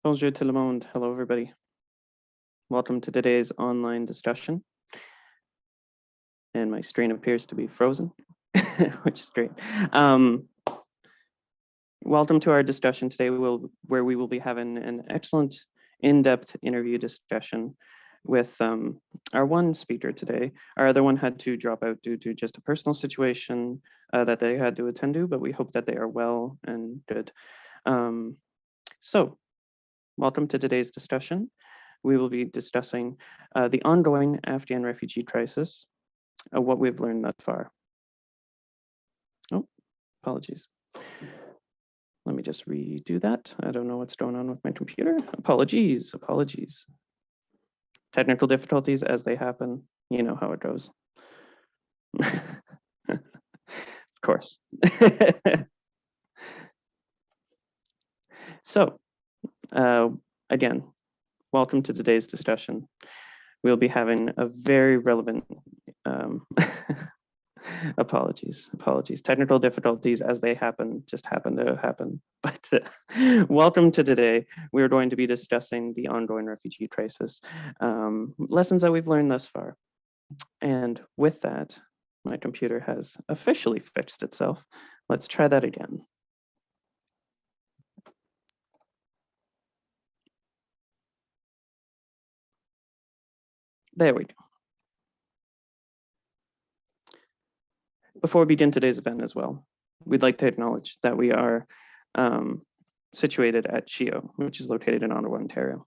Bonjour tout le monde. Hello, everybody. Welcome to today's online discussion. And my screen appears to be frozen, which is great. Welcome to our discussion today, where we will be having an excellent in-depth interview discussion with our one speaker today. Our other one had to drop out due to just a personal situation that they had to attend to, but we hope that they are well and good. So welcome to today's discussion. We will be discussing the ongoing Afghan refugee crisis, what we've learned thus far. Oh, apologies. Let me just redo that. I don't know what's going on with my computer. Apologies. Technical difficulties as they happen. You know how it goes. Of course. So, again, welcome to today's discussion. We'll be having a very relevant, apologies. Technical difficulties as they happen, just happen to happen. But welcome to today. We're going to be discussing the ongoing refugee crisis, lessons that we've learned thus far. And with that, my computer has officially fixed itself. Let's try that again. There we go. Before we begin today's event as well, we'd like to acknowledge that we are situated at CHIO, which is located in Ottawa, Ontario.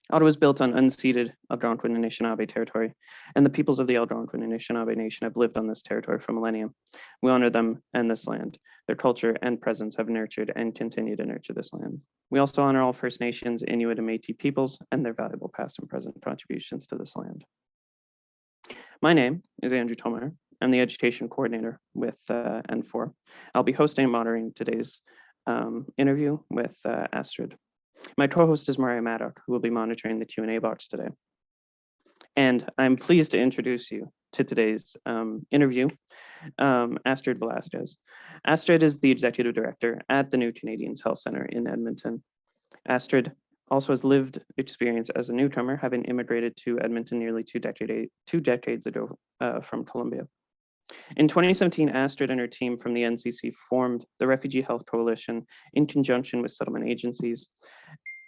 Ottawa is built on unceded Algonquin and Anishinaabe territory, and the peoples of the Algonquin and Anishinaabe Nation have lived on this territory for millennia. We honor them and this land. Their culture and presence have nurtured and continue to nurture this land. We also honor all First Nations, Inuit, and Métis peoples and their valuable past and present contributions to this land. My name is Andrew Tomer. I'm the education coordinator with N4. I'll be hosting and moderating today's interview with Astrid. My co-host is Mariah Maddock, who will be monitoring the Q&A box today. And I'm pleased to introduce you to today's interview, Astrid Velasquez. Astrid is the executive director at the New Canadians Health Center in Edmonton. Astrid also has lived experience as a newcomer, having immigrated to Edmonton nearly two decades ago from Colombia. In 2017, Astrid and her team from the NCC formed the Refugee Health Coalition in conjunction with settlement agencies,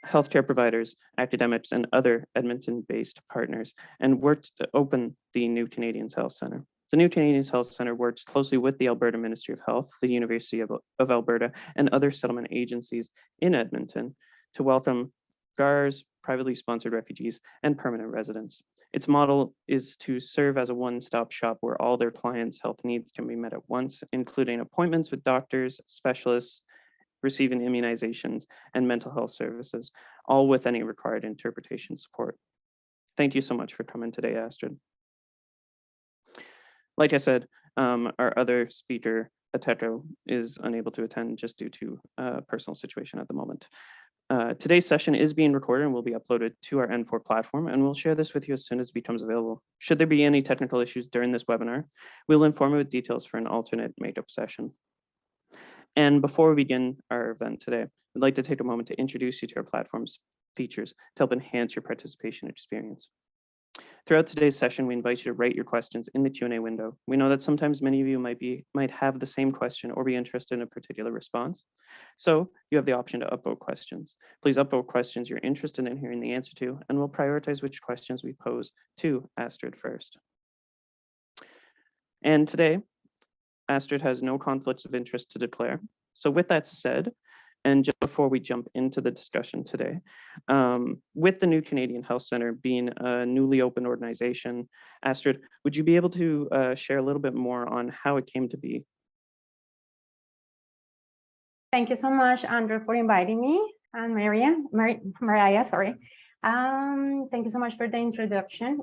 healthcare providers, academics, and other Edmonton-based partners, and worked to open the New Canadians Health Center. The New Canadians Health Center works closely with the Alberta Ministry of Health, the University of Alberta, and other settlement agencies in Edmonton to welcome GARs, privately sponsored refugees, and permanent residents. Its model is to serve as a one-stop shop where all their clients' health needs can be met at once, including appointments with doctors, specialists, receiving immunizations, and mental health services, all with any required interpretation support. Thank you so much for coming today, Astrid. Like I said, our other speaker, Ateko, is unable to attend just due to a personal situation at the moment. Today's session is being recorded and will be uploaded to our N4 platform, and we'll share this with you as soon as it becomes available. Should there be any technical issues during this webinar, we'll inform you with details for an alternate makeup session. And before we begin our event today, I'd like to take a moment to introduce you to our platform's features to help enhance your participation experience. Throughout today's session, we invite you to write your questions in the Q&A window. We know that sometimes many of you might have the same question or be interested in a particular response. So you have the option to upvote questions. Please upvote questions you're interested in hearing the answer to, and we'll prioritize which questions we pose to Astrid first. And today, Astrid has no conflicts of interest to declare. So with that said, and just before we jump into the discussion today, with the New Canadian Health Center being a newly opened organization, Astrid, would you be able to share a little bit more on how it came to be? Thank you so much, Andrew, for inviting me, and Mariah, sorry. Thank you so much for the introduction.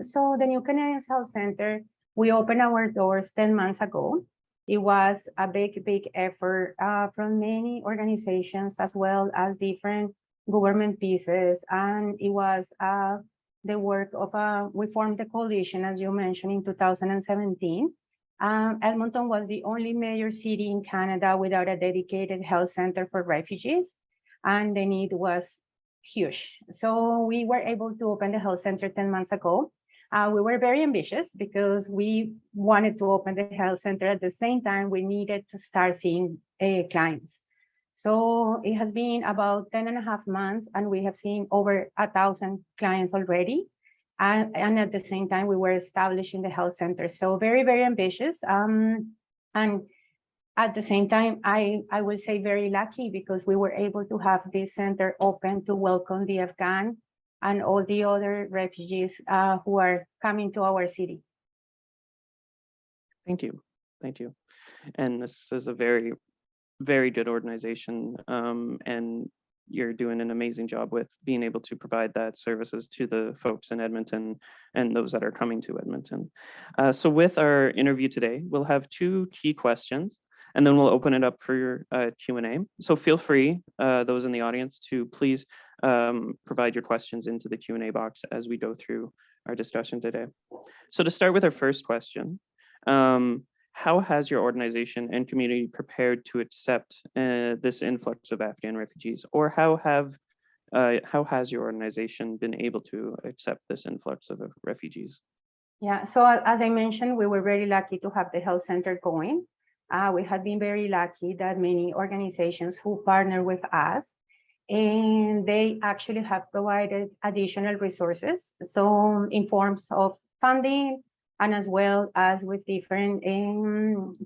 So the New Canadians Health Center, we opened our doors 10 months ago. It was a big effort from many organizations as well as different government pieces. And it was the work of, we formed the coalition, as you mentioned, in 2017. Edmonton was the only major city in Canada without a dedicated health center for refugees. and the need was huge. So we were able to open the health center 10 months ago. We were very ambitious because we wanted to open the health center. At the same time, we needed to start seeing clients. So it has been about 10 and a half months, and we have seen over 1,000 clients already. And at the same time, we were establishing the health center. So very, very ambitious. And at the same time, I will say very lucky, because we were able to have this center open to welcome the Afghan and all the other refugees who are coming to our city. Thank you. Thank you. And this is a very, very good organization. And you're doing an amazing job with being able to provide that services to the folks in Edmonton and those that are coming to Edmonton. So with our interview today, we'll have 2 key questions, and then we'll open it up for your Q&A. So feel free, those in the audience, to please provide your questions into the Q&A box as we go through our discussion today. So to start with our first question, how has your organization and community prepared to accept this influx of Afghan refugees, or how has your organization been able to accept this influx of refugees? Yeah, so as I mentioned, we were very lucky to have the health center going. We have been very lucky that many organizations who partner with us, and they actually have provided additional resources. So in forms of funding, and as well as with different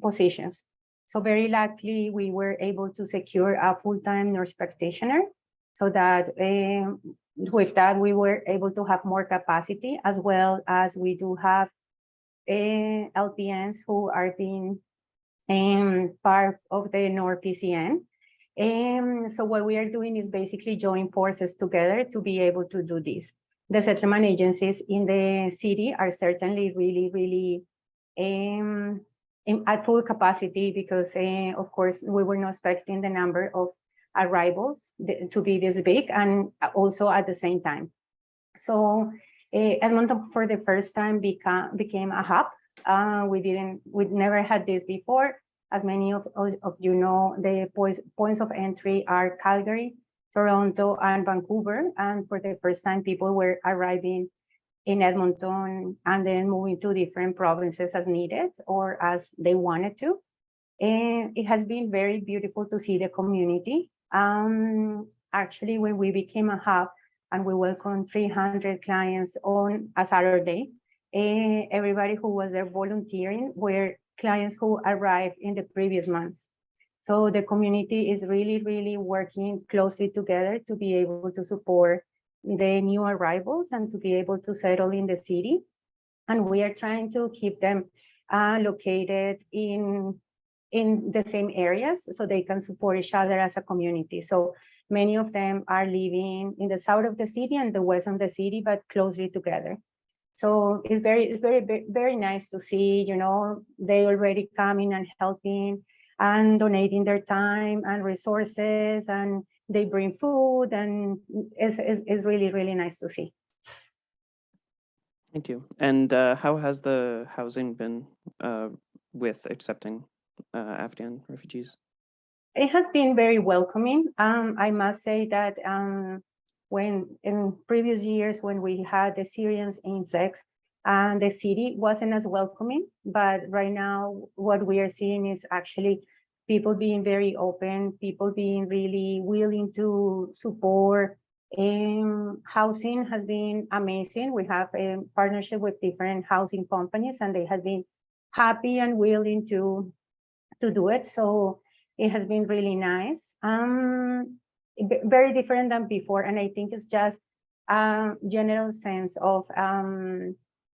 positions. So very likely we were able to secure a full-time nurse practitioner, so that with that we were able to have more capacity, as well as we do have LPNs who are being part of the NOR-PCN. So what we are doing is basically join forces together to be able to do this. The settlement agencies in the city are certainly really at full capacity, because of course we were not expecting the number of arrivals to be this big, and also at the same time. So Edmonton for the first time became a hub. We never had this before. As many of you know, the points of entry are Calgary, Toronto, and Vancouver. And for the first time, people were arriving in Edmonton and then moving to different provinces as needed or as they wanted to. And it has been very beautiful to see the community. Actually, when we became a hub and we welcomed 300 clients on a Saturday, everybody who was there volunteering were clients who arrived in the previous months. So the community is really working closely together to be able to support the new arrivals and to be able to settle in the city. And we are trying to keep them located in the same areas so they can support each other as a community. So many of them are living in the south of the city and the west of the city, but closely together. So it's very nice to see, you know, they already coming and helping and donating their time and resources, and they bring food, and it's really nice to see. Thank you. And how has the housing been with accepting Afghan refugees? It has been very welcoming. I must say that when in previous years, when we had the Syrians influx, and the city wasn't as welcoming, but right now what we are seeing is actually people being very open, people being really willing to support. Housing has been amazing. We have a partnership with different housing companies, and they have been happy and willing to do it. So it has been really nice. Very different than before, and I think it's just a general sense of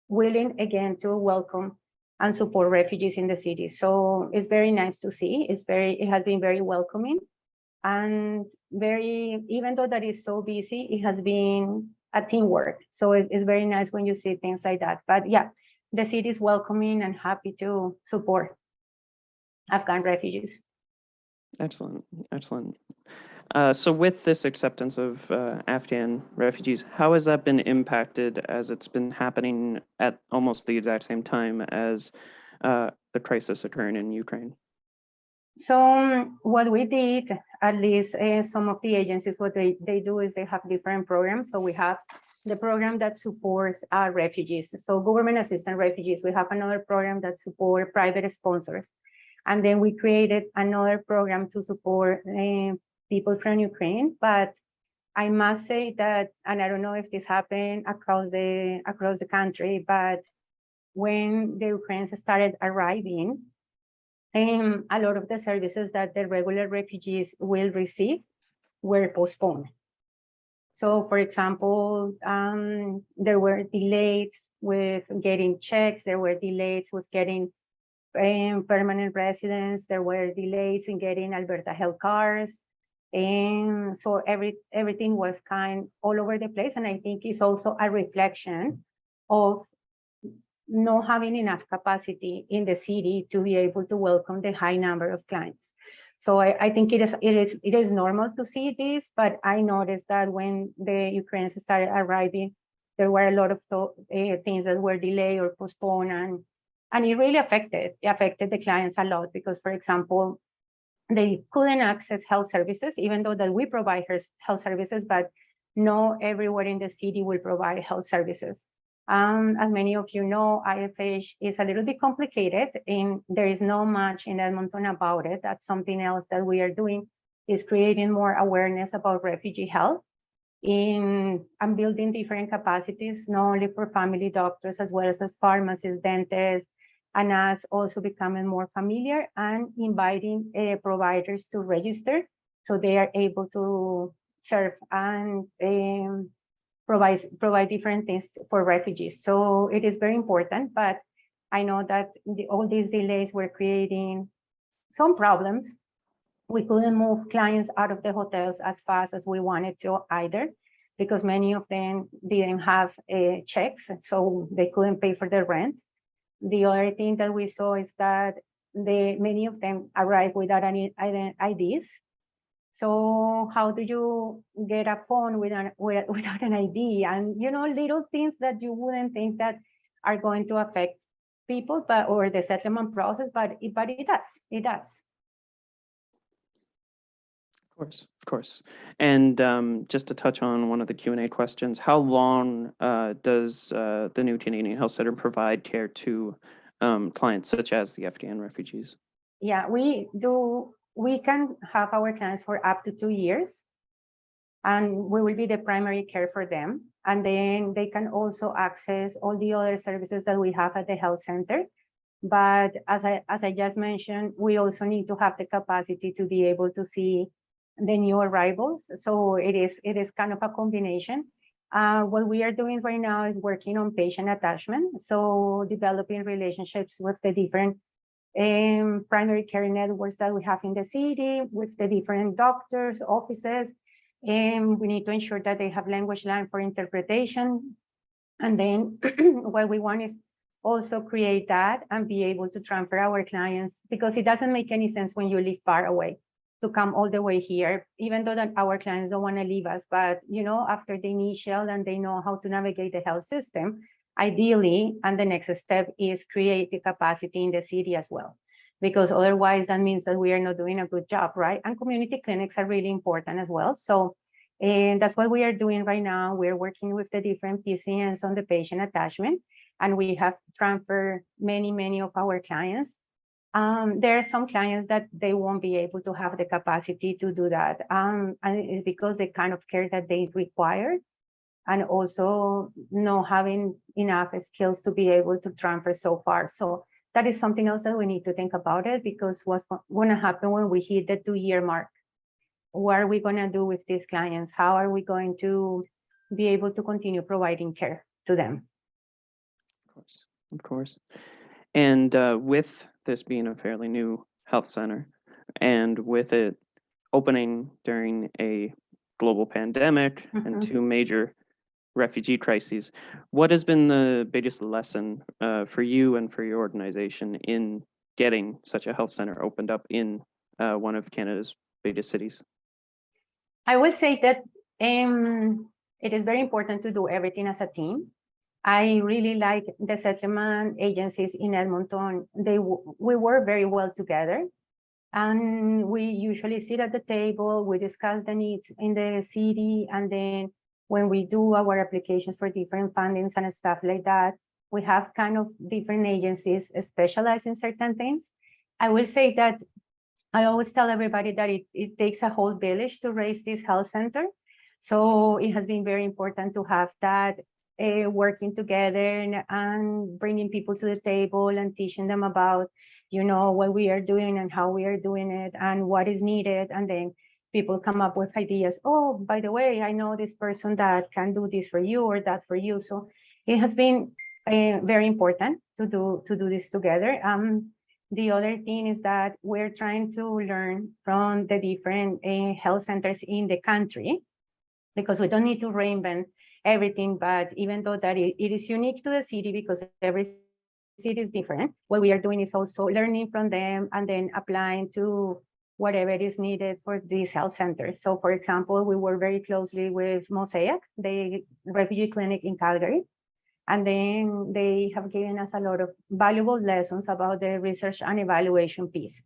willing again to welcome and support refugees in the city. So it's very nice to see. It has been very welcoming, and even though that is so busy, it has been a teamwork. So it's very nice when you see things like that. But yeah, the city is welcoming and happy to support Afghan refugees. Excellent. So with this acceptance of Afghan refugees, how has that been impacted as it's been happening at almost the exact same time as the crisis occurring in Ukraine? So what we did, at least some of the agencies, what they do is they have different programs. So we have the program that supports refugees. So government assistance refugees. We have another program that support private sponsors. And then we created another program to support people from Ukraine. But I must say that, and I don't know if this happened across the country, but when the Ukrainians started arriving, a lot of the services that the regular refugees will receive were postponed. So, for example, there were delays with getting checks, there were delays with getting permanent residence, there were delays in getting Alberta health cards. And so everything was kind all over the place. And I think it's also a reflection of not having enough capacity in the city to be able to welcome the high number of clients. So I think it is normal to see this, but I noticed that when the Ukrainians started arriving, there were a lot of things that were delayed or postponed, and it really affected the clients a lot because, for example, they couldn't access health services, even though that we provide health services, but not everywhere in the city will provide health services. As many of you know, IFH is a little bit complicated and there is not much in Edmonton about it. That's something else that we are doing, is creating more awareness about refugee health and building different capacities, not only for family doctors, as well as pharmacists, dentists, and us also becoming more familiar and inviting providers to register so they are able to serve and provide different things for refugees. So it is very important, but I know that all these delays were creating some problems. We couldn't move clients out of the hotels as fast as we wanted to either, because many of them didn't have checks, so they couldn't pay for their rent. The other thing that we saw is that many of them arrived without any IDs. So how do you get a phone without an ID? And little things that you wouldn't think that are going to affect people, or the settlement process, but it does. It does. Of course. And just to touch on one of the Q&A questions, how long does the new Canadian Health Center provide care to clients such as the Afghan refugees? Yeah, we can have our clients for up to 2 years, and we will be the primary care for them. And then they can also access all the other services that we have at the health center. But as I just mentioned, we also need to have the capacity to be able to see the new arrivals. So it is kind of a combination. What we are doing right now is working on patient attachment. So developing relationships with the different primary care networks that we have in the city, with the different doctors, offices, and we need to ensure that they have language line for interpretation. And then what we want is also create that and be able to transfer our clients, because it doesn't make any sense when you live far away to come all the way here, even though that our clients don't want to leave us. But after the initial and they know how to navigate the health system, ideally, and the next step is create the capacity in the city as well, because otherwise that means that we are not doing a good job, right? And community clinics are really important as well. So, and that's what we are doing right now. We're working with the different PCNs on the patient attachment, and we have transferred many of our clients. There are some clients that they won't be able to have the capacity to do that. And it's because the kind of care that they require, and also not having enough skills to be able to transfer so far. So that is something else that we need to think about it, because what's going to happen when we hit the 2-year mark? What are we going to do with these clients? How are we going to be able to continue providing care to them? Of course. And with this being a fairly new health center, and with it opening during a global pandemic and 2 major refugee crises, what has been the biggest lesson for you and for your organization in getting such a health center opened up in one of Canada's biggest cities? I will say that it is very important to do everything as a team. I really like the settlement agencies in Edmonton. We work very well together. And we usually sit at the table, we discuss the needs in the city, and then when we do our applications for different fundings and stuff like that, we have kind of different agencies specialized in certain things. I will say that I always tell everybody that it takes a whole village to raise this health center. So it has been very important to have that working together and bringing people to the table and teaching them about, what we are doing and how we are doing it and what is needed. And then people come up with ideas. Oh, by the way, I know this person that can do this for you or that for you. So it has been very important to do this together. The other thing is that we're trying to learn from the different health centers in the country, because we don't need to reinvent everything. But even though that it is unique to the city, because every city is different, what we are doing is also learning from them and then applying to whatever is needed for this health center. So for example, we work very closely with Mosaic, the refugee clinic in Calgary. And then they have given us a lot of valuable lessons about the research and evaluation piece.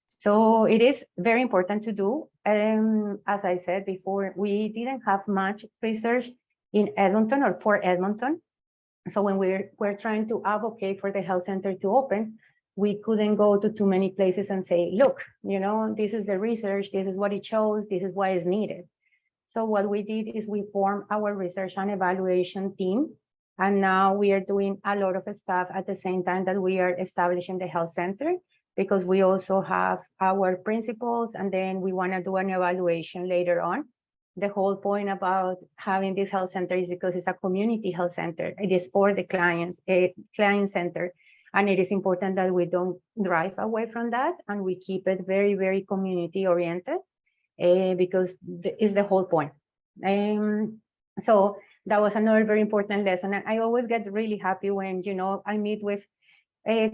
So it is very important to do. As I said before, we didn't have much research in Edmonton or for Edmonton. So when we're trying to advocate for the health center to open, we couldn't go to too many places and say, look, this is the research, this is what it shows, this is what is needed. So what we did is we formed our research and evaluation team. And now we are doing a lot of stuff at the same time that we are establishing the health center, because we also have our principles, and then we want to do an evaluation later on. The whole point about having this health center is because it's a community health center. It is for the clients, a client center. And it is important that we don't drive away from that, and we keep it very, very community oriented, because it's the whole point. So that was another very important lesson. And I always get really happy when, I meet with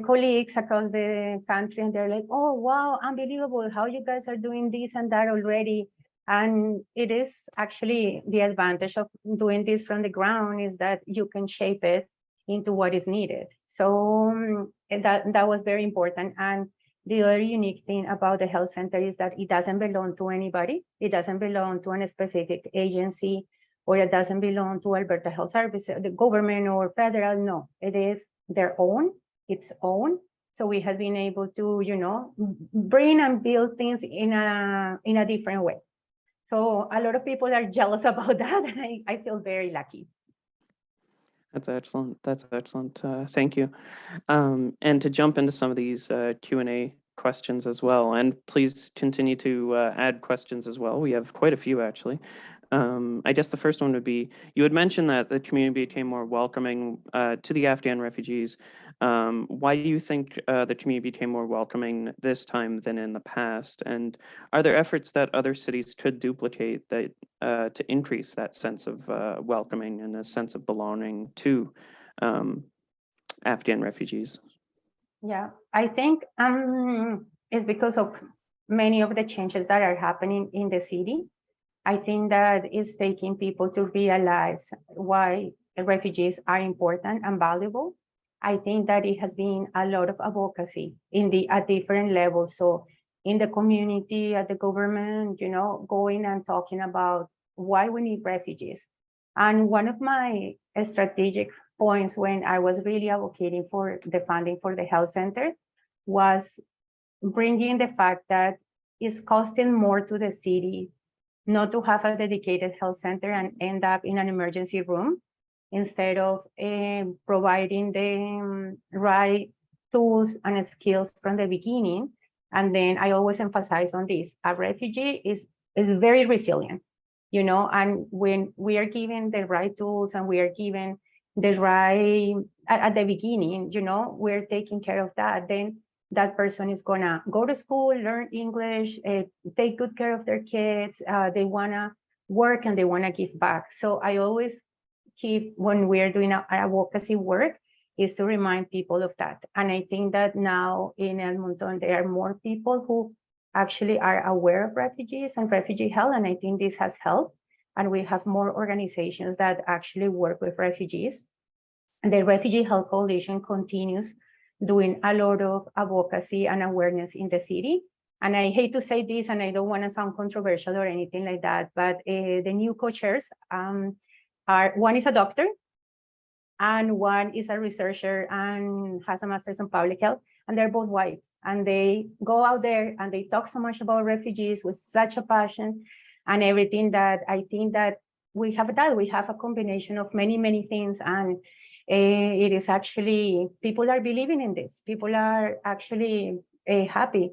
colleagues across the country, and they're like, oh, wow, unbelievable how you guys are doing this and that already. And it is actually the advantage of doing this from the ground, is that you can shape it into what is needed. So that was very important. And the other unique thing about the health center is that it doesn't belong to anybody. It doesn't belong to a specific agency, or it doesn't belong to Alberta Health Service, the government or federal. No, it is their own, its own. So we have been able to, bring and build things in a different way. So a lot of people are jealous about that, and I feel very lucky. That's excellent. That's excellent. Thank you. And to jump into some of these Q&A questions as well, and please continue to add questions as well. We have quite a few, actually. I guess the first one would be, you had mentioned that the community became more welcoming to the Afghan refugees. Why do you think the community became more welcoming this time than in the past? And are there efforts that other cities could duplicate that to increase that sense of welcoming and a sense of belonging to Afghan refugees? Yeah, I think it's because of many of the changes that are happening in the city. I think that it's taking people to realize why refugees are important and valuable. I think that it has been a lot of advocacy at different levels. So in the community, at the government, going and talking about why we need refugees. And one of my strategic points when I was really advocating for the funding for the health center was bringing the fact that it's costing more to the city not to have a dedicated health center and end up in an emergency room, instead of providing the right tools and skills from the beginning. And then I always emphasize on this: a refugee is very resilient, and when we are given the right tools and we are given the right, at the beginning, we're taking care of that, then that person is gonna go to school, learn English, take good care of their kids, they wanna work and they wanna give back. So I always keep, when we're doing advocacy work, is to remind people of that. And I think that now in Edmonton, there are more people who actually are aware of refugees and refugee health, and I think this has helped. And we have more organizations that actually work with refugees. And the Refugee Health Coalition continues doing a lot of advocacy and awareness in the city. And I hate to say this, and I don't want to sound controversial or anything like that, but the new co-chairs are, one is a doctor, and one is a researcher and has a master's in public health, and they're both white. And they go out there and they talk so much about refugees with such a passion and everything, that I think that we have a combination of many, many things. And it is actually, people are believing in this. People are actually happy.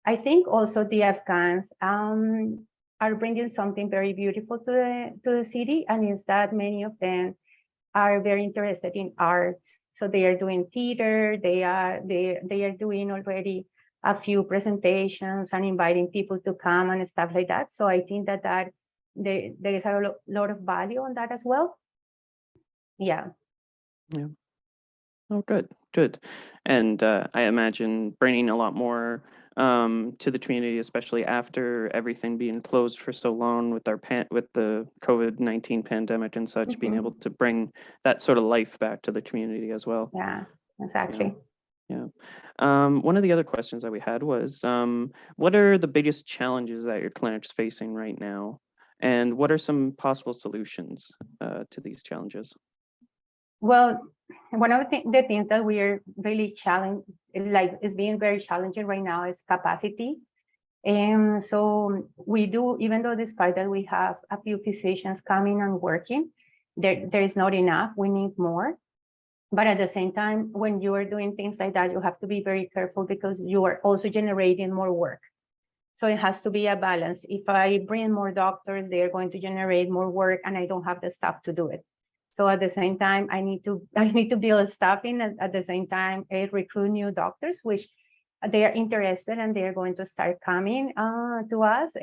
I think also the Afghans are bringing something very beautiful to the city, and is that many of them are very interested in arts. So they are doing theater, they are doing already a few presentations and inviting people to come and stuff like that. So I think that there is a lot of value on that as well. Yeah. Yeah. Oh, good, good. And I imagine bringing a lot more to the community, especially after everything being closed for so long with with the COVID-19 pandemic and such, being able to bring that sort of life back to the community as well. Yeah, exactly. Yeah. One of the other questions that we had was, what are the biggest challenges that your clinic's facing right now? And what are some possible solutions to these challenges? Well, one of the things that we are really is being very challenging right now is capacity. And so we do, even though despite that we have a few physicians coming and working, there is not enough, we need more. But at the same time, when you are doing things like that, you have to be very careful because you are also generating more work. So it has to be a balance. If I bring more doctors, they're going to generate more work and I don't have the staff to do it. So at the same time, I need to build staffing at the same time, recruit new doctors, which they are interested and they're going to start coming to us.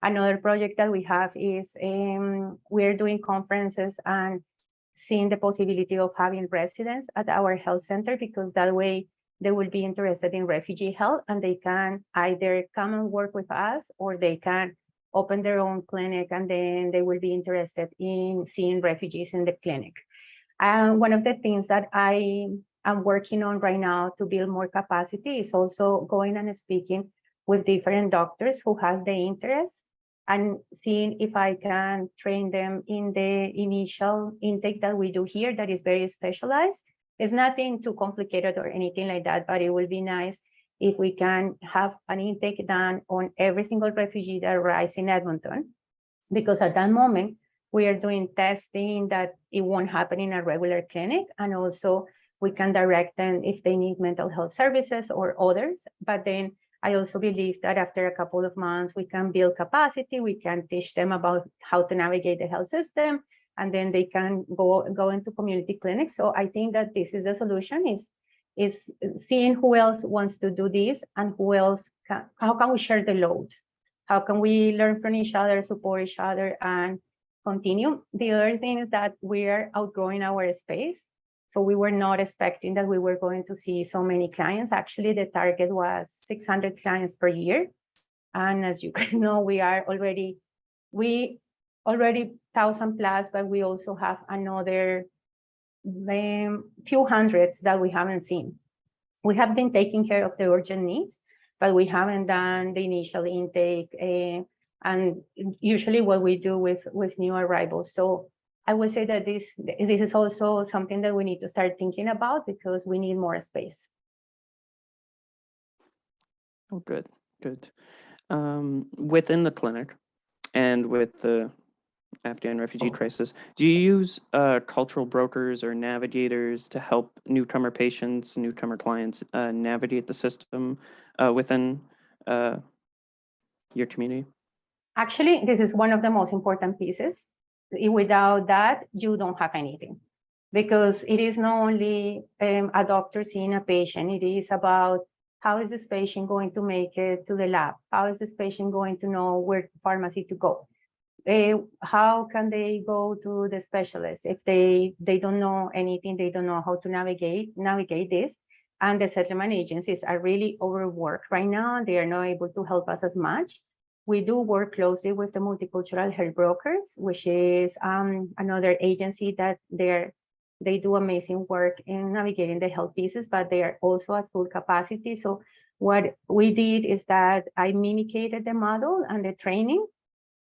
Another project that we have is we're doing conferences and seeing the possibility of having residents at our health center, because that way they will be interested in refugee health and they can either come and work with us or they can open their own clinic, and then they will be interested in seeing refugees in the clinic. And one of the things that I am working on right now to build more capacity is also going and speaking with different doctors who have the interest and seeing if I can train them in the initial intake that we do here that is very specialized. It's nothing too complicated or anything like that, but it will be nice if we can have an intake done on every single refugee that arrives in Edmonton, because at that moment, we are doing testing that it won't happen in a regular clinic, and also we can direct them if they need mental health services or others. But then I also believe that after a couple of months, we can build capacity, we can teach them about how to navigate the health system, and then they can go into community clinics. So I think that this is the solution, is seeing who else wants to do this and who else how can we share the load? How can we learn from each other, support each other, and continue? The other thing is that we are outgrowing our space. So we were not expecting that we were going to see so many clients. Actually, the target was 600 clients per year. And as you can know, we already 1,000 plus, but we also have another few hundreds that we haven't seen. We have been taking care of the urgent needs, but we haven't done the initial intake and usually what we do with new arrivals. So I would say that this is also something that we need to start thinking about, because we need more space. Oh, good, good. Within the clinic and with the Afghan refugee crisis, do you use cultural brokers or navigators to help newcomer patients, newcomer clients navigate the system within your community? Actually, this is one of the most important pieces. Without that, you don't have anything, because it is not only a doctor seeing a patient, it is about how is this patient going to make it to the lab? How is this patient going to know where to pharmacy to go? How can they go to the specialist if they don't know anything, they don't know how to navigate this? And the settlement agencies are really overworked right now. They are not able to help us as much. We do work closely with the multicultural health brokers, which is another agency that they do amazing work in navigating the health pieces, but they are also at full capacity. So what we did is that I mimicated the model and the training,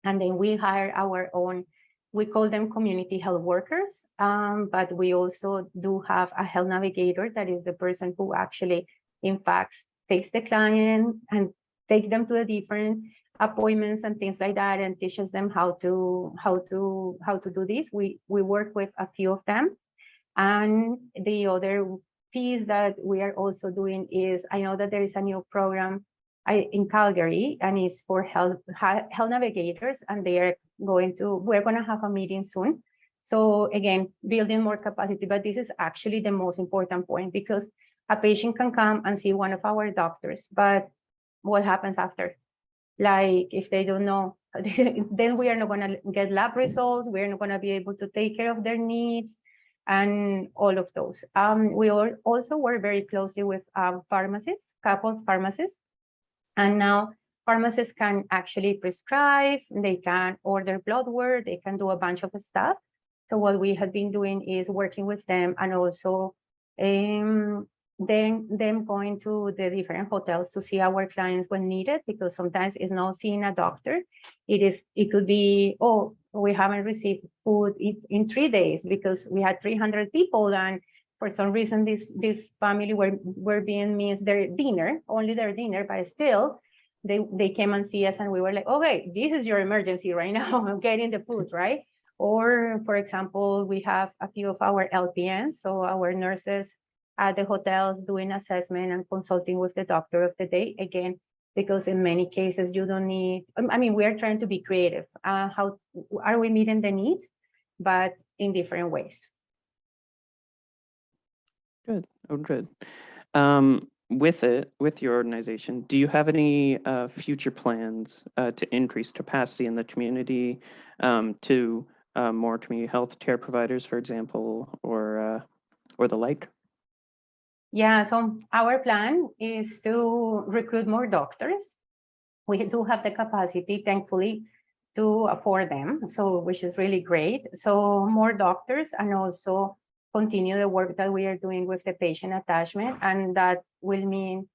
and then we hire our own, we call them community health workers, but we also do have a health navigator that is the person who actually, in fact, takes the client and take them to the different appointments and things like that, and teaches them how to do this. We work with a few of them. And the other piece that we are also doing is, I know that there is a new program in Calgary, and it's for health navigators, and we're going to have a meeting soon. So again, building more capacity, but this is actually the most important point, because a patient can come and see one of our doctors, but what happens after? Like, if they don't know, then we are not going to get lab results. We're not going to be able to take care of their needs and all of those. We also work very closely with pharmacists, couple pharmacists. And now pharmacists can actually prescribe, they can order blood work, they can do a bunch of stuff. So what we have been doing is working with them, and also then them going to the different hotels to see our clients when needed, because sometimes it's not seeing a doctor. It could be, oh, we haven't received food in 3 days because we had 300 people, and for some reason this family were being missed their dinner, only their dinner, but still they came and see us, and we were like, okay, this is your emergency right now, getting the food, right? Or, for example, we have a few of our LPNs, so our nurses at the hotels doing assessment and consulting with the doctor of the day, again, because in many cases you don't need, I mean, we are trying to be creative. How are we meeting the needs, but in different ways? Good. Oh, good. With your organization, do you have any future plans to increase capacity in the community, to more community health care providers, for example, or the like? Yeah, so our plan is to recruit more doctors. We do have the capacity, thankfully, to afford them, so which is really great. So more doctors, and also continue the work that we are doing with the patient attachment, and that will mean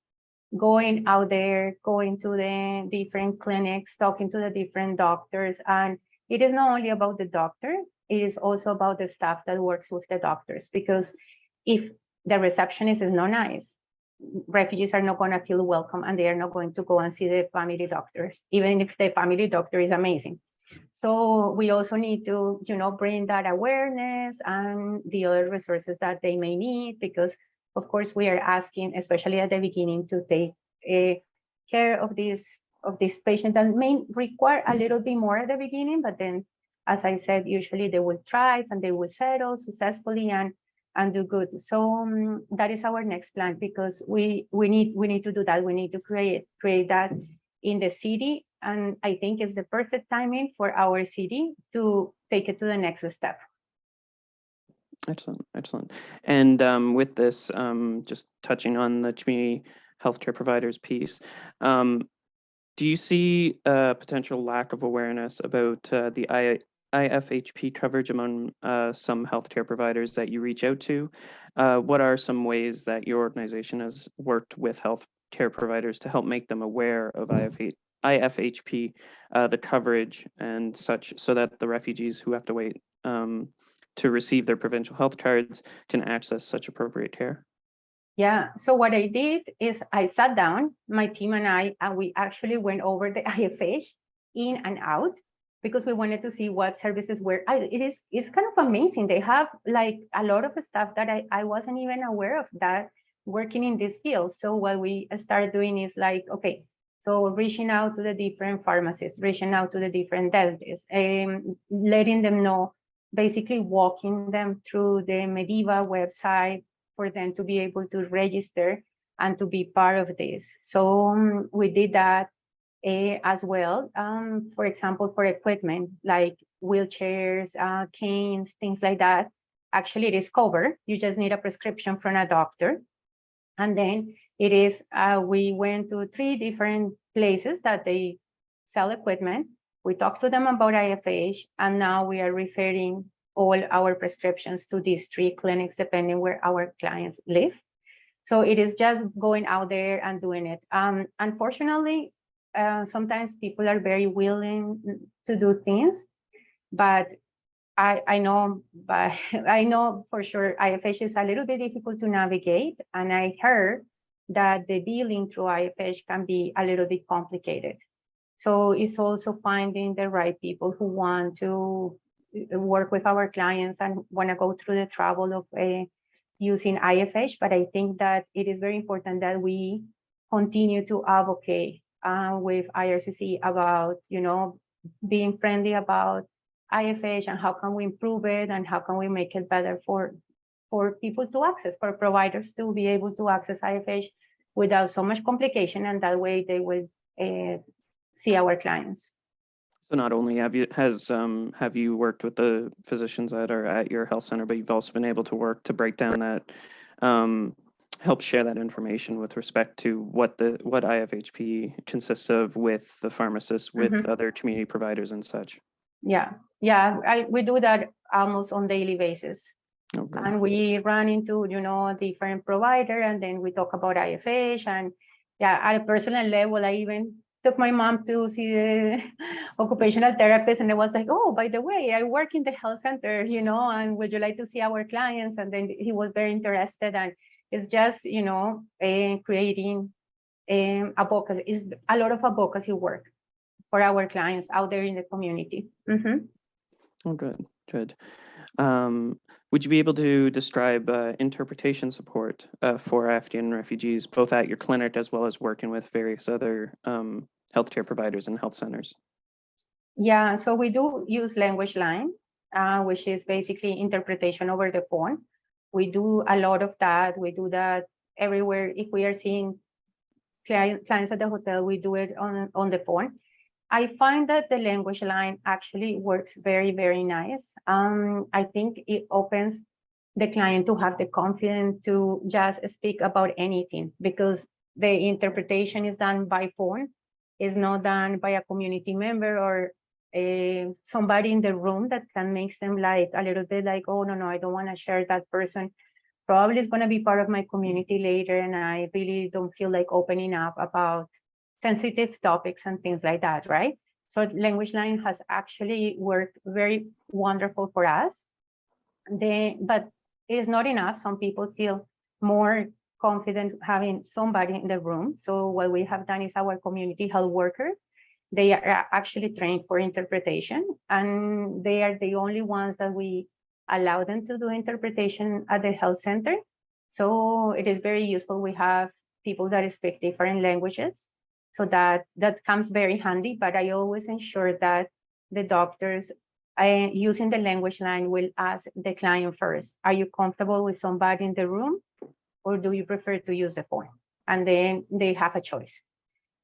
going out there, going to the different clinics, talking to the different doctors. And it is not only about the doctor, it is also about the staff that works with the doctors, because if the receptionist is not nice, refugees are not going to feel welcome, and they are not going to go and see the family doctor, even if the family doctor is amazing. So we also need to, bring that awareness and the other resources that they may need, because of course we are asking, especially at the beginning, to take care of this patient that may require a little bit more at the beginning, but then, as I said, usually they will thrive and they will settle successfully and do good. So that is our next plan, because we need to do that. We need to create that in the city, and I think it's the perfect timing for our city to take it to the next step. Excellent, excellent. And with this, just touching on the community healthcare providers piece, do you see a potential lack of awareness about the IFHP coverage among some healthcare providers that you reach out to? What are some ways that your organization has worked with healthcare providers to help make them aware of IFHP, the coverage and such, so that the refugees who have to wait to receive their provincial health cards can access such appropriate care? Yeah, so what I did is I sat down, my team and we actually went over the IFH in and out, because we wanted to see what services were. It's kind of amazing. They have like a lot of stuff that I wasn't even aware of that working in this field. So what we started doing is like, okay, so reaching out to the different pharmacists, reaching out to the different dentists, letting them know, basically walking them through the Mediva website for them to be able to register and to be part of this. So we did that as well. For example, for equipment like wheelchairs, canes, things like that. Actually, it is covered. You just need a prescription from a doctor. And then it is, we went to 3 different places that they sell equipment. We talked to them about IFH, and now we are referring all our prescriptions to these 3 clinics, depending where our clients live. So it is just going out there and doing it. Unfortunately, sometimes people are very willing to do things, but I know, but I know for sure IFH is a little bit difficult to navigate, and I heard that the billing through IFH can be a little bit complicated. So it's also finding the right people who want to work with our clients and want to go through the trouble of using IFH. But I think that it is very important that we continue to advocate with IRCC about, being friendly about IFH and how can we improve it and how can we make it better for people to access, for providers to be able to access IFH without so much complication, and that way they will see our clients. So not only have you worked with the physicians that are at your health center, but you've also been able to work to break down that, help share that information with respect to what IFHP consists of with the pharmacists, with other community providers and such. Yeah, we do that almost on daily basis. Okay. And we run into, different provider, and then we talk about IFH. And yeah, at a personal level, I even took my mom to see the occupational therapist, and I was like, oh, by the way, I work in the health center, and would you like to see our clients? And then he was very interested, and it's just, creating advocacy. It's a lot of advocacy work for our clients out there in the community. Oh, good. Would you be able to describe interpretation support for Afghan refugees, both at your clinic as well as working with various other healthcare providers and health centers? Yeah, so we do use language line, which is basically interpretation over the phone. We do a lot of that. We do that everywhere. If we are seeing clients at the hotel, we do it on the phone. I find that the language line actually works very, very nice. I think it opens the client to have the confidence to just speak about anything, because the interpretation is done by phone. It's not done by a community member or somebody in the room that can make them like a little bit like, oh, no, I don't want to share that person. Probably is going to be part of my community later, and I really don't feel like opening up about sensitive topics and things like that, right? So language line has actually worked very wonderful for us. But it is not enough. Some people feel more confident having somebody in the room. So what we have done is our community health workers, they are actually trained for interpretation, and they are the only ones that we allow them to do interpretation at the health center. So it is very useful. We have people that speak different languages, so that comes very handy. But I always ensure that the doctors using the language line will ask the client first, are you comfortable with somebody in the room, or do you prefer to use the phone? And then they have a choice.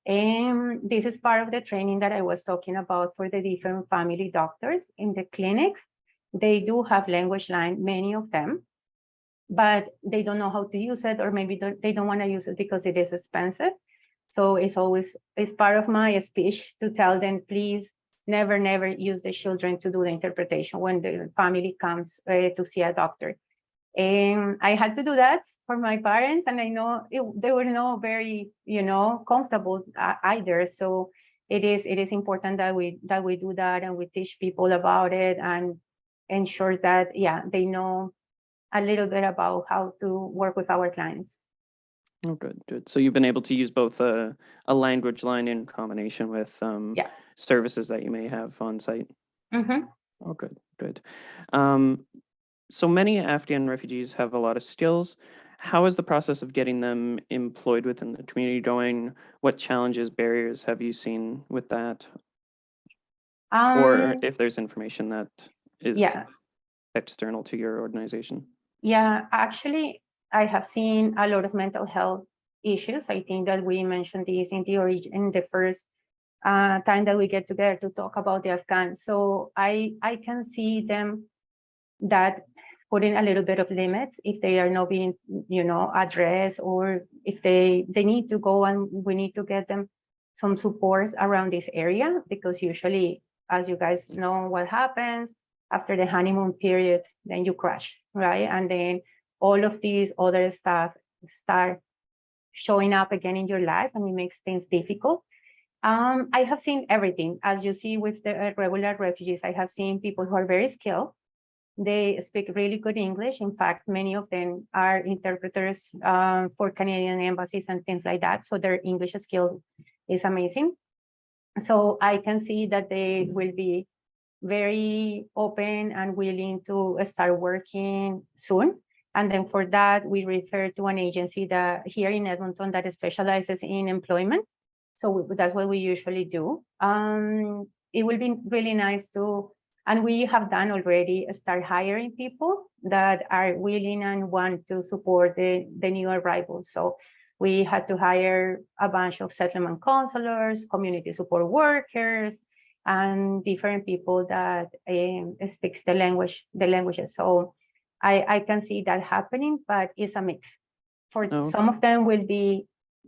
And this is part of the training that I was talking about for the different family doctors in the clinics. They do have language line, many of them, but they don't know how to use it, or maybe they don't want to use it because it is expensive. So it's part of my speech to tell them, please never use the children to do the interpretation when the family comes to see a doctor. And I had to do that for my parents, and I know they were not very, comfortable either. So it is important that we do that, and we teach people about it and ensure that, they know a little bit about how to work with our clients. Oh, good. So you've been able to use both a language line in combination with services that you may have on site. Oh, good. So many Afghan refugees have a lot of skills. How is the process of getting them employed within the community going? What challenges, barriers have you seen with that? Or if there's information that is external to your organization? Yeah, actually, I have seen a lot of mental health issues. I think that we mentioned this in the first time that we get together to talk about the Afghans. So I can see them that putting a little bit of limits if they are not being, addressed, or if they need to go and we need to get them some support around this area, because usually, as you guys know, what happens after the honeymoon period, then you crash, right? And then all of these other stuff start showing up again in your life, and it makes things difficult. I have seen everything. As you see with the regular refugees, I have seen people who are very skilled. They speak really good English. In fact, many of them are interpreters for Canadian embassies and things like that. So their English skill is amazing. So I can see that they will be very open and willing to start working soon. And then for that, we refer to an agency that here in Edmonton that specializes in employment. So that's what we usually do. It will be really nice to, and we have done already, start hiring people that are willing and want to support the new arrivals. So we had to hire a bunch of settlement counselors, community support workers, and different people that speaks the languages. So I can see that happening, but it's a mix. For some of them will be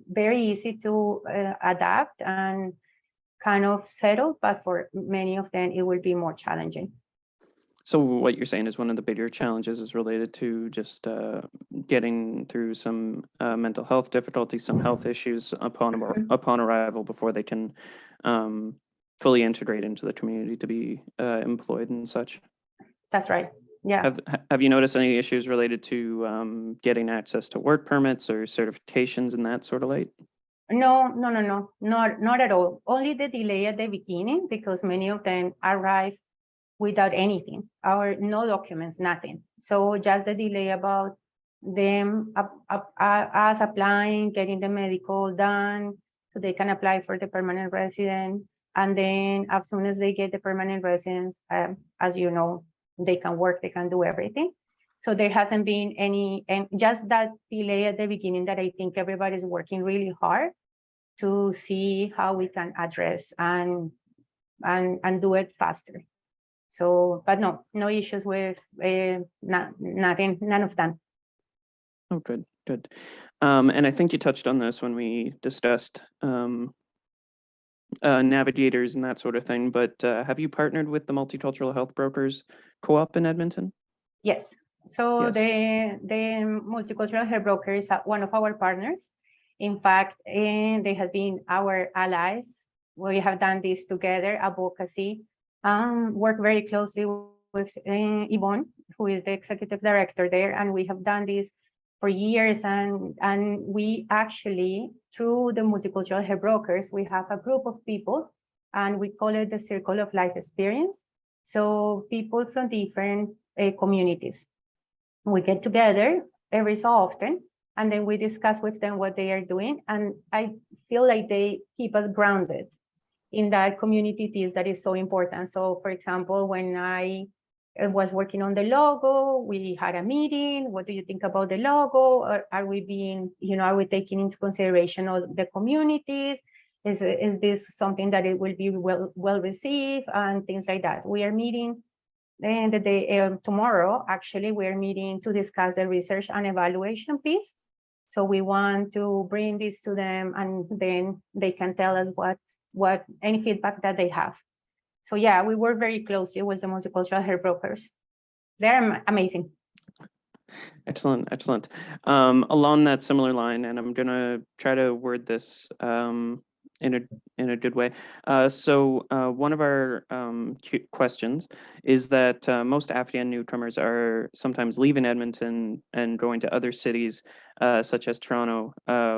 very easy to adapt and kind of settle, but for many of them, it will be more challenging. So what you're saying is one of the bigger challenges is related to just getting through some mental health difficulties, some health issues upon arrival before they can fully integrate into the community to be employed and such. That's right. Yeah. Have you noticed any issues related to getting access to work permits or certifications in that sort of light? No, not at all. Only the delay at the beginning, because many of them arrive without anything, or no documents, nothing. So just the delay about them us applying, getting the medical done, so they can apply for the permanent residence. And then as soon as they get the permanent residence, as you know, they can work, they can do everything. So there hasn't been any, and just that delay at the beginning that I think everybody's working really hard to see how we can address and do it faster. So, but no issues with nothing, none of that. Oh, good. And I think you touched on this when we discussed navigators and that sort of thing, but have you partnered with the Multicultural Health Brokers Co-op in Edmonton? Yes. So yes. the Multicultural Health Broker is one of our partners. In fact, they have been our allies. We have done this together, advocacy, work very closely with Yvonne, who is the executive director there, and we have done this for years. And we actually, through the Multicultural Health Brokers, we have a group of people, and we call it the Circle of Life Experience. So people from different communities, we get together every so often, and then we discuss with them what they are doing. And I feel like they keep us grounded in that community piece that is so important. So for example, when I was working on the logo, we had a meeting. What do you think about the logo? Or are we being, are we taking into consideration all the communities? Is this something that it will be well received and things like that? We are meeting, and the day tomorrow, actually, we're meeting to discuss the research and evaluation piece. So we want to bring this to them, and then they can tell us what any feedback that they have. So yeah, we work very closely with the Multicultural Health Brokers. They're amazing. Excellent. Along that similar line, and I'm gonna try to word this in a good way. So one of our questions is that most Afghan newcomers are sometimes leaving Edmonton and going to other cities, such as Toronto,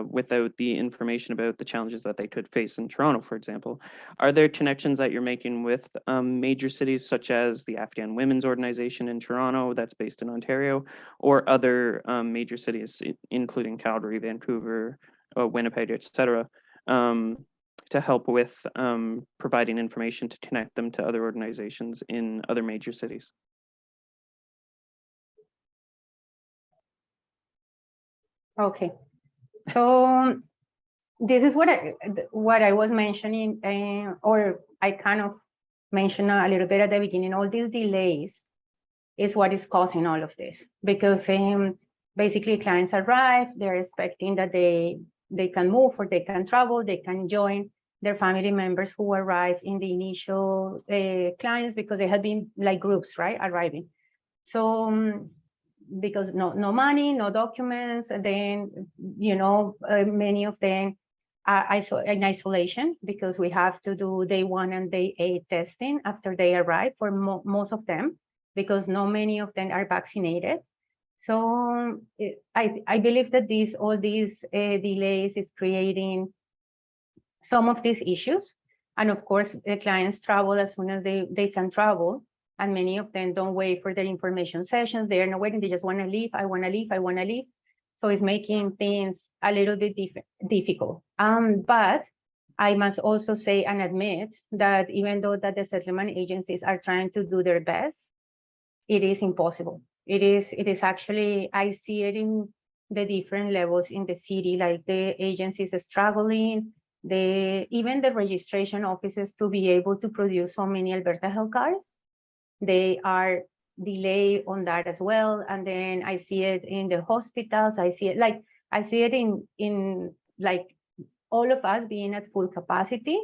without the information about the challenges that they could face in Toronto, for example. Are there connections that you're making with major cities such as the Afghan Women's Organization in Toronto that's based in Ontario, or other major cities, including Calgary, Vancouver, Winnipeg, etc., to help with providing information to connect them to other organizations in other major cities? Okay, so this is what I was mentioning, or I kind of mentioned a little bit at the beginning. All these delays is what is causing all of this, because basically clients arrive, they're expecting that they can move, or they can travel, they can join their family members who arrive in the initial clients, because they had been like groups, right, arriving. So because no money, no documents, and then, many of them are in isolation because we have to do day 1 and day 8 testing after they arrive for most of them, because not many of them are vaccinated. So I believe that all these delays is creating some of these issues. And of course, the clients travel as soon as they can travel. And many of them don't wait for their information sessions. They are not waiting. They just want to leave. I want to leave. I want to leave. So it's making things a little bit difficult. But I must also say and admit that even though that the settlement agencies are trying to do their best, it is impossible. It is actually, I see it in the different levels in the city, like the agencies are struggling, even the registration offices to be able to produce so many Alberta health cards, they are delayed on that as well. And then I see it in the hospitals. I see it in like all of us being at full capacity,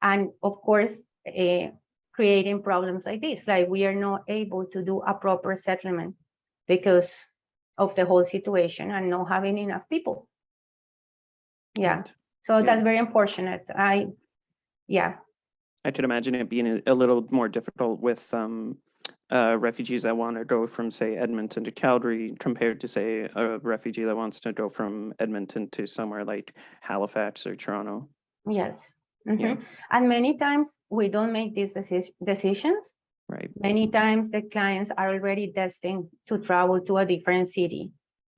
and of course, creating problems like this, like we are not able to do a proper settlement because of the whole situation and not having enough people. Yeah, Right. so Yeah. that's very unfortunate. I could imagine it being a little more difficult with refugees that want to go from, say, Edmonton to Calgary compared to, say, a refugee that wants to go from Edmonton to somewhere like Halifax or Toronto. Yes. Yeah. And many times we don't make these decisions. Right. Many times the clients are already destined to travel to a different city.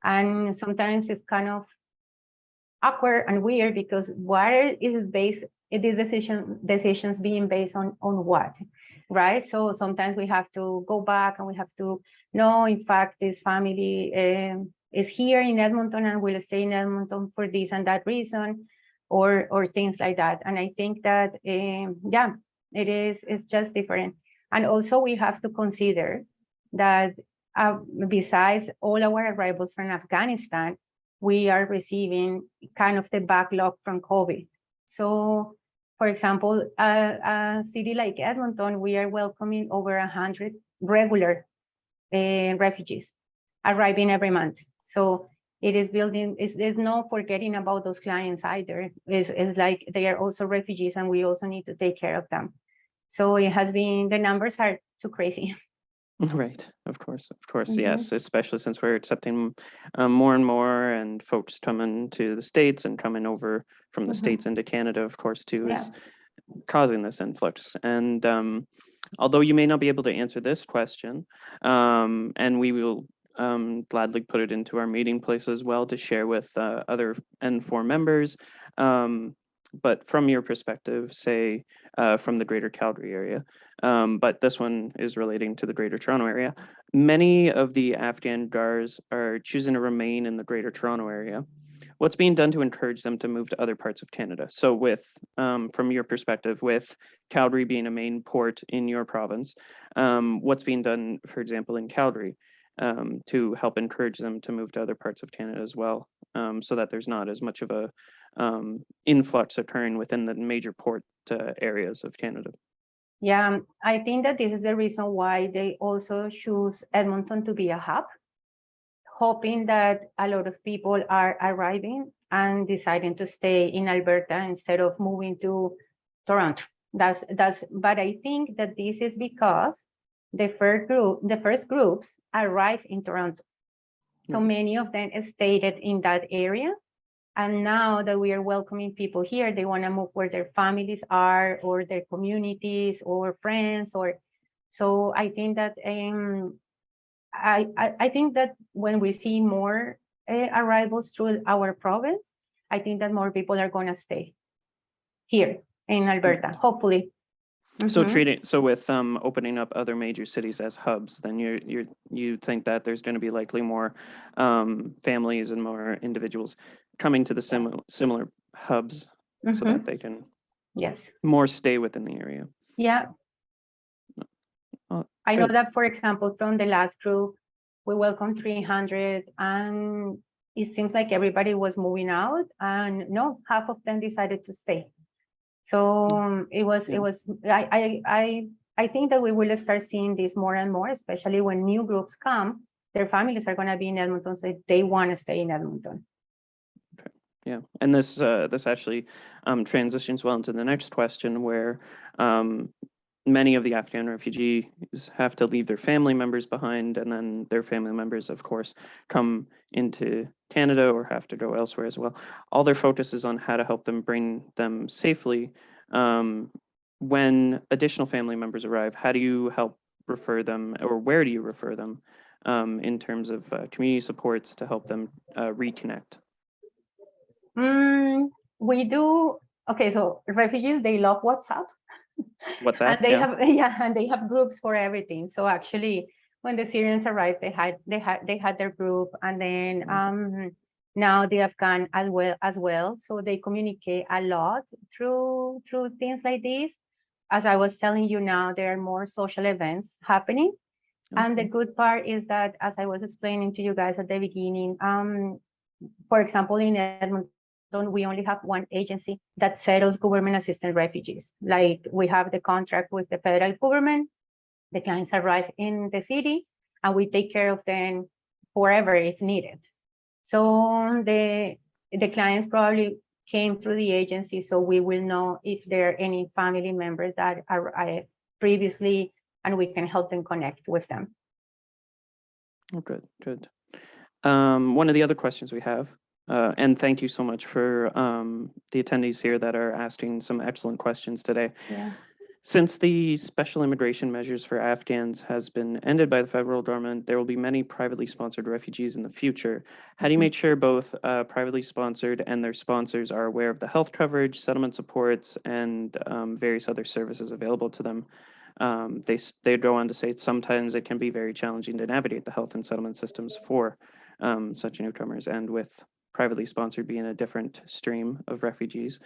And sometimes it's kind of awkward and weird because why is it based, these decisions being based on what, right? So sometimes we have to go back and we have to know, in fact, this family is here in Edmonton and will stay in Edmonton for this and that reason, or things like that. And I think that, it's just different. And also we have to consider that besides all our arrivals from Afghanistan, we are receiving kind of the backlog from COVID. So, for example, a city like Edmonton, we are welcoming over 100 regular refugees arriving every month. So it is building, there's no forgetting about those clients either. It's like they are also refugees and we also need to take care of them. So it has been, the numbers are too crazy. Right, of course, yes, especially since we're accepting more and more, and folks coming to the States and coming over from the States into Canada, of course, too, is causing this influx. And although you may not be able to answer this question, and we will gladly put it into our meeting place as well to share with other N4 members, but from your perspective, say, from the Greater Calgary area, but this one is relating to the Greater Toronto area. Many of the Afghan GARs are choosing to remain in the Greater Toronto area. What's being done to encourage them to move to other parts of Canada? So with, from your perspective, with Calgary being a main port in your province, what's being done, for example, in Calgary, to help encourage them to move to other parts of Canada as well, so that there's not as much of a influx occurring within the major port areas of Canada? Yeah, I think that this is the reason why they also choose Edmonton to be a hub, hoping that a lot of people are arriving and deciding to stay in Alberta instead of moving to Toronto. But I think that this is because the first groups arrived in Toronto. So many of them stayed in that area. And now that we are welcoming people here, they want to move where their families are, or their communities, or friends, so I think that I think that when we see more arrivals through our province, I think that more people are going to stay here in Alberta, hopefully. So with opening up other major cities as hubs, then you think that there's going to be likely more families and more individuals coming to the similar hubs, so that they can more stay within the area. Yeah. I know that, for example, from the last group, we welcomed 300, and it seems like everybody was moving out, and no, half of them decided to stay. So it was, I think that we will start seeing this more and more, especially when new groups come, their families are going to be in Edmonton, so they want to stay in Edmonton. Yeah, and this actually transitions well into the next question, where many of the Afghan refugees have to leave their family members behind, and then their family members, of course, come into Canada or have to go elsewhere as well. All their focus is on how to help them bring them safely. When additional family members arrive, how do you help refer them, or where do you refer them in terms of community supports to help them reconnect? We do. Okay, so refugees, they love WhatsApp. WhatsApp, and they have and they have groups for everything. So actually, when the Syrians arrived, they had their group, and then now the Afghan as well. So they communicate a lot through things like this. As I was telling you, now there are more social events happening. And the good part is that, as I was explaining to you guys at the beginning, for example, in Edmonton, we only have one agency that settles government assisted refugees. Like, we have the contract with the federal government. The clients arrive in the city, and we take care of them forever if needed. So the clients probably came through the agency, so we will know if there are any family members that arrived previously, and we can help them connect with them. Oh, good. One of the other questions we have, and thank you so much for the attendees here that are asking some excellent questions today. Yeah. Since the special immigration measures for Afghans has been ended by the federal government, there will be many privately sponsored refugees in the future. How do you make sure both privately sponsored and their sponsors are aware of the health coverage, settlement supports, and various other services available to them? They go on to say sometimes it can be very challenging to navigate the health and settlement systems for such newcomers, and with privately sponsored being a different stream of refugees.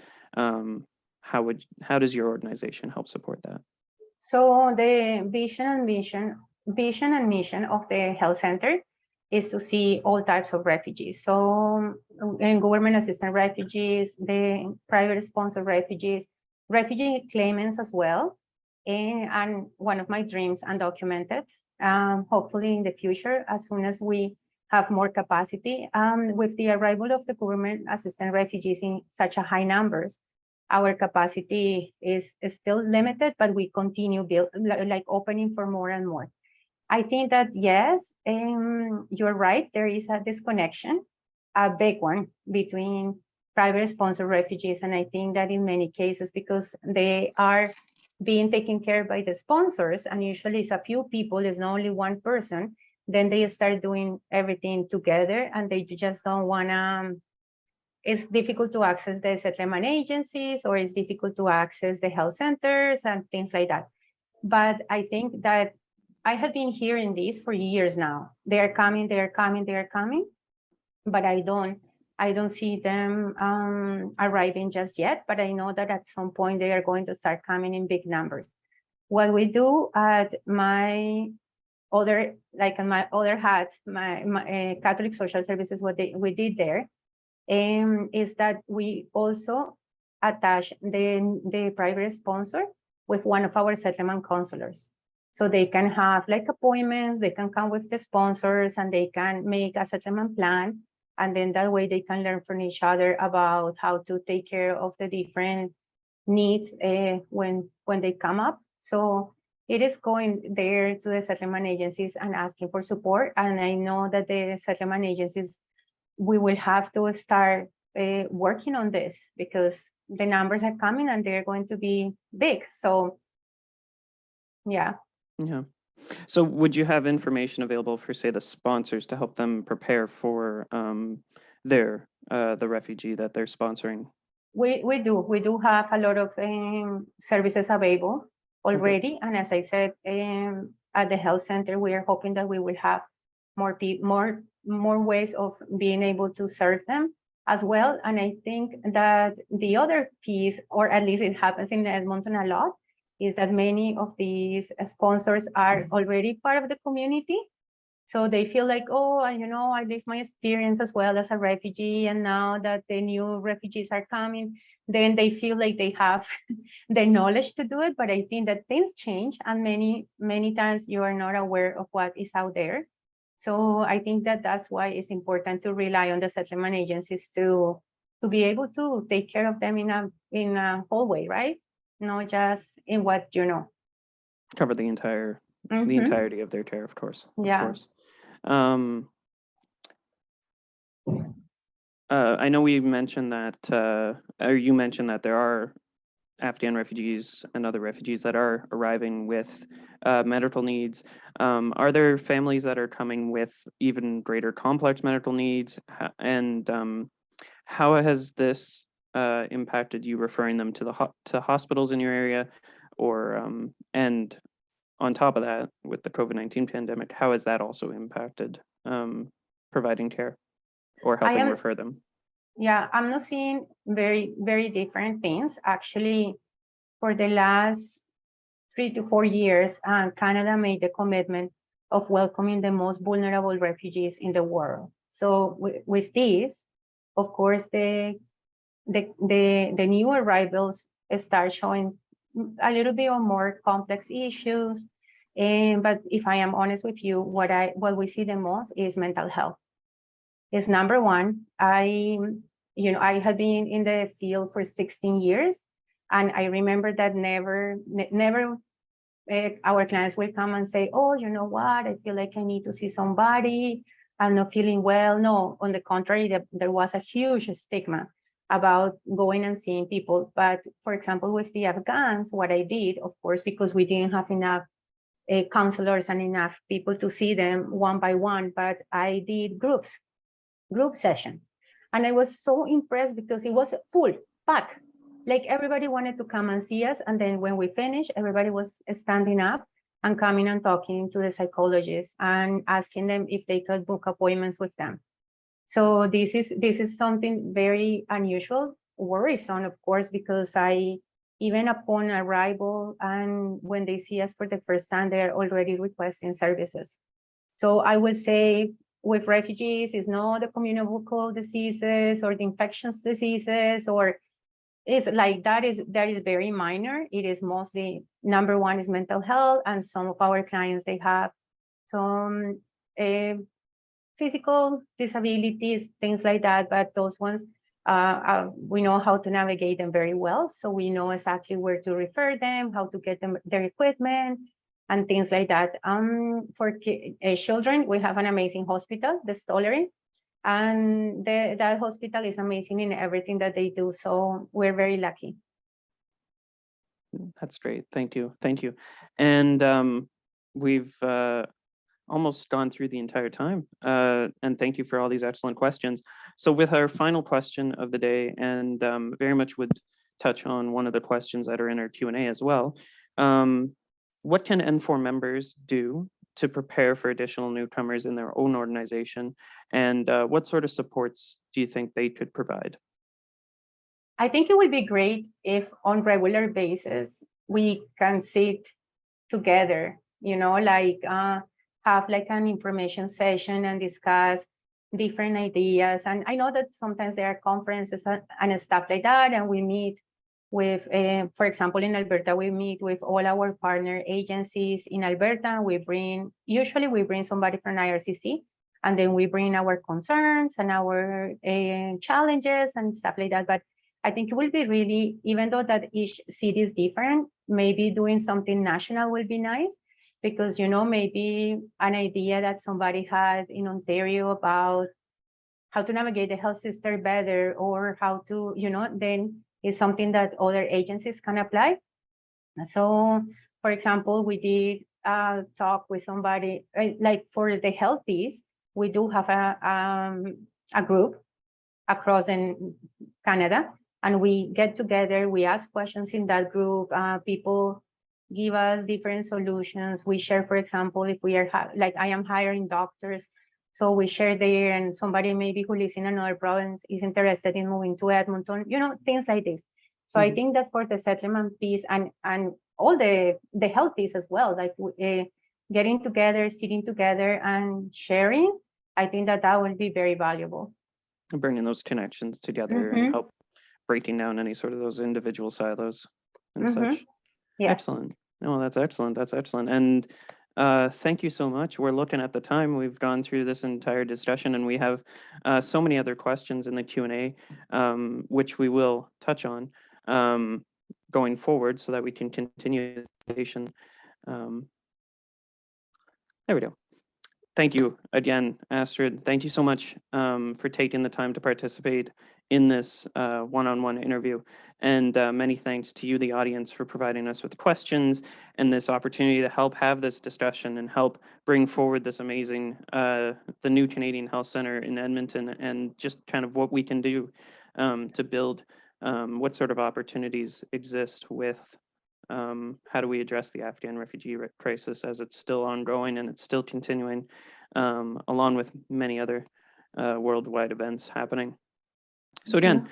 How does your organization help support that? So the vision and mission of the health center is to see all types of refugees. So in government assisted refugees, the private sponsored refugees, refugee claimants as well. And one of my dreams, undocumented, hopefully in the future, as soon as we have more capacity, with the arrival of the government assisted refugees in such a high numbers, our capacity is still limited, but we continue like opening for more and more. I think that, yes, you're right, there is a disconnection, a big one, between private sponsored refugees. And I think that in many cases, because they are being taken care by the sponsors, and usually it's a few people, it's not only one person, then they start doing everything together, and they just don't want to. It's difficult to access the settlement agencies, or it's difficult to access the health centers and things like that. But I think that I have been hearing this for years now. They are coming, but I don't see them arriving just yet. But I know that at some point they are going to start coming in big numbers. What we do at my other hat, my Catholic Social Services, we did there, is that we also attach the private sponsor with one of our settlement counselors. So they can have like appointments, they can come with the sponsors, and they can make a settlement plan. And then that way they can learn from each other about how to take care of the different needs when they come up. So it is going there to the settlement agencies and asking for support. And I know that the settlement agencies, we will have to start working on this, because the numbers are coming and they're going to be big. So, yeah. Yeah. So would you have information available for, say, the sponsors to help them prepare for the refugee that they're sponsoring? We do have a lot of services available already. Okay. And as I said, at the health center, we are hoping that we will have more ways of being able to serve them as well. And I think that the other piece, or at least it happens in Edmonton a lot, is that many of these sponsors are already part of the community. So they feel like, oh, I lived my experience as well as a refugee, and now that the new refugees are coming, then they feel like they have the knowledge to do it. But I think that things change, and many times you are not aware of what is out there. So I think that that's why it's important to rely on the settlement agencies to be able to take care of them in a whole way, right? Not just in what you know. Cover the entirety of their care, of course. Yeah. Of course. I know we mentioned that, or you mentioned that there are Afghan refugees and other refugees that are arriving with medical needs. Are there families that are coming with even greater complex medical needs? And how has this impacted you referring them to to hospitals in your area? Or and on top of that, with the COVID-19 pandemic, how has that also impacted providing care or helping refer them? Yeah, I'm not seeing very, very different things. Actually, for the last 3 to 4 years, Canada made the commitment of welcoming the most vulnerable refugees in the world. So with this, of course, the new arrivals start showing a little bit of more complex issues. But if I am honest with you, what we see the most is mental health. Is number one. I had been in the field for 16 years, and I remember that never our clients will come and say, oh, you know what, I feel like I need to see somebody, I'm not feeling well. No, on the contrary, there was a huge stigma about going and seeing people. But for example, with the Afghans, what I did, of course, because we didn't have enough counselors and enough people to see them one by one, but I did group session. And I was so impressed because it was full, packed. Like everybody wanted to come and see us. And then when we finished, everybody was standing up and coming and talking to the psychologists and asking them if they could book appointments with them. So this is something very unusual, worrisome, of course, because even upon arrival and when they see us for the first time, they're already requesting services. So I will say with refugees, it's not the communicable diseases or the infectious diseases, or it's like that is very minor. It is mostly, number one is mental health, and some of our clients, they have some physical disabilities, things like that, but those ones, we know how to navigate them very well. So we know exactly where to refer them, how to get them their equipment, and things like that. For children, we have an amazing hospital, the Stollery, and that hospital is amazing in everything that they do. So we're very lucky. That's great. Thank you. Thank you. And we've almost gone through the entire time. And thank you for all these excellent questions. So with our final question of the day, and very much would touch on one of the questions that are in our Q&A as well. What can N4 members do to prepare for additional newcomers in their own organization? And what sort of supports do you think they could provide? I think it would be great if on regular basis, we can sit together, like have like an information session and discuss different ideas. And I know that sometimes there are conferences and stuff like that, and we meet with, for example, in Alberta, we meet with all our partner agencies in Alberta. Usually we bring somebody from IRCC, and then we bring our concerns and our challenges and stuff like that. But I think it will be really, even though that each city is different, maybe doing something national will be nice, because, maybe an idea that somebody had in Ontario about how to navigate the health system better, or how to, then is something that other agencies can apply. So, for example, we did talk with somebody, like for the health piece, we do have a group across in Canada, and we get together, we ask questions in that group, people give us different solutions. We share, for example, if we are, like I am hiring doctors, so we share there, and somebody maybe who lives in another province is interested in moving to Edmonton, things like this. So I think that for the settlement piece and all the health piece as well, like getting together, sitting together and sharing, I think that will be very valuable. Bringing those connections together and help breaking down any sort of those individual silos and such. Yes. Excellent. No, that's excellent. That's excellent. And Thank you so much. We're looking at the time. We've gone through this entire discussion, and we have so many other questions in the Q&A, which we will touch on going forward so that we can continue the conversation. There we go. Thank you again, Astrid. Thank you so much for taking the time to participate in this one-on-one interview. And many thanks to you, the audience, for providing us with questions and this opportunity to help have this discussion and help bring forward this amazing, the new Canadian Health Center in Edmonton, and just kind of what we can do to build what sort of opportunities exist with how do we address the Afghan refugee crisis as it's still ongoing and it's still continuing, along with many other worldwide events happening. So again,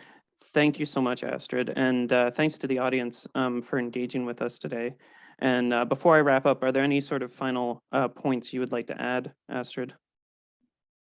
thank you so much, Astrid, and thanks to the audience for engaging with us today. And before I wrap up, are there any sort of final points you would like to add, Astrid?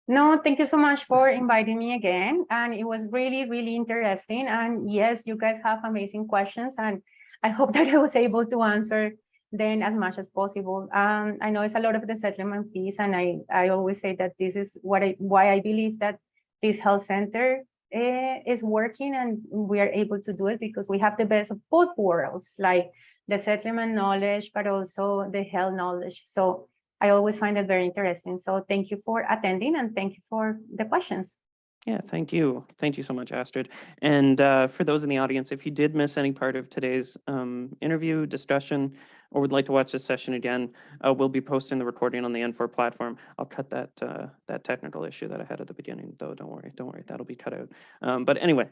No, thank you so much for inviting me again. And it was really, really interesting. And yes, you guys have amazing questions. And I hope that I was able to answer them as much as possible. I know it's a lot of the settlement piece. And I always say that this is why I believe that this health center is working, and we are able to do it because we have the best of both worlds, like the settlement knowledge, but also the health knowledge. So I always find it very interesting. So thank you for attending, and thank you for the questions. Yeah, thank you. Thank you so much, Astrid. And for those in the audience, if you did miss any part of today's interview, discussion, or would like to watch this session again, we'll be posting the recording on the N4 platform. I'll cut that that technical issue that I had at the beginning, though. Don't worry, that'll be cut out. But anyway,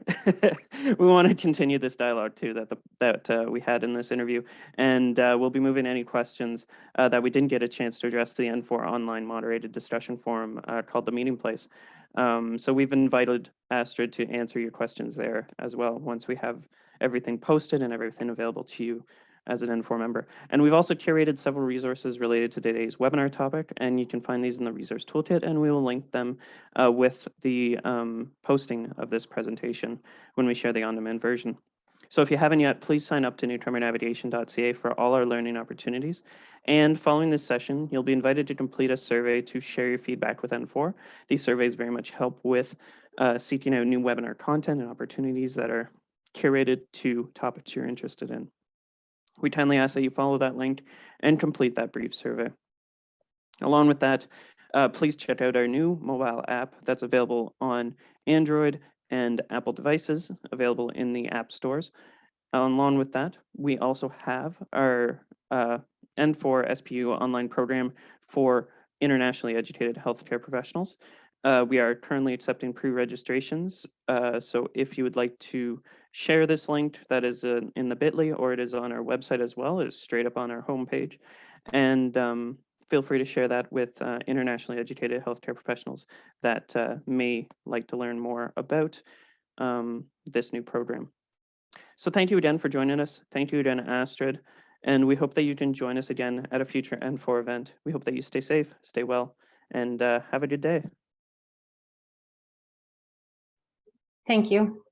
we want to continue this dialogue too that we had in this interview, and we'll be moving any questions that we didn't get a chance to address to the N4 online moderated discussion forum called the Meeting Place. So we've invited Astrid to answer your questions there as well once we have everything posted and everything available to you as an N4 member. And we've also curated several resources related to today's webinar topic, and you can find these in the resource toolkit, and we will link them with the posting of this presentation when we share the on-demand version. So if you haven't yet, please sign up to newcomernavigation.ca for all our learning opportunities. And following this session, you'll be invited to complete a survey to share your feedback with N4. These surveys very much help with seeking out new webinar content and opportunities that are curated to topics you're interested in. We kindly ask that you follow that link and complete that brief survey. Along with that, please check out our new mobile app that's available on Android and Apple devices, available in the app stores. Along with that, we also have our N4 SPU online program for internationally educated healthcare professionals. We are currently accepting pre-registrations, so if you would like to share this link, that is in the bit.ly, or it is on our website as well. It is straight up on our homepage. And feel free to share that with internationally educated healthcare professionals that may like to learn more about this new program. So thank you again for joining us. Thank you again, Astrid. And we hope that you can join us again at a future N4 event. We hope that you stay safe, stay well, and have a good day. Thank you.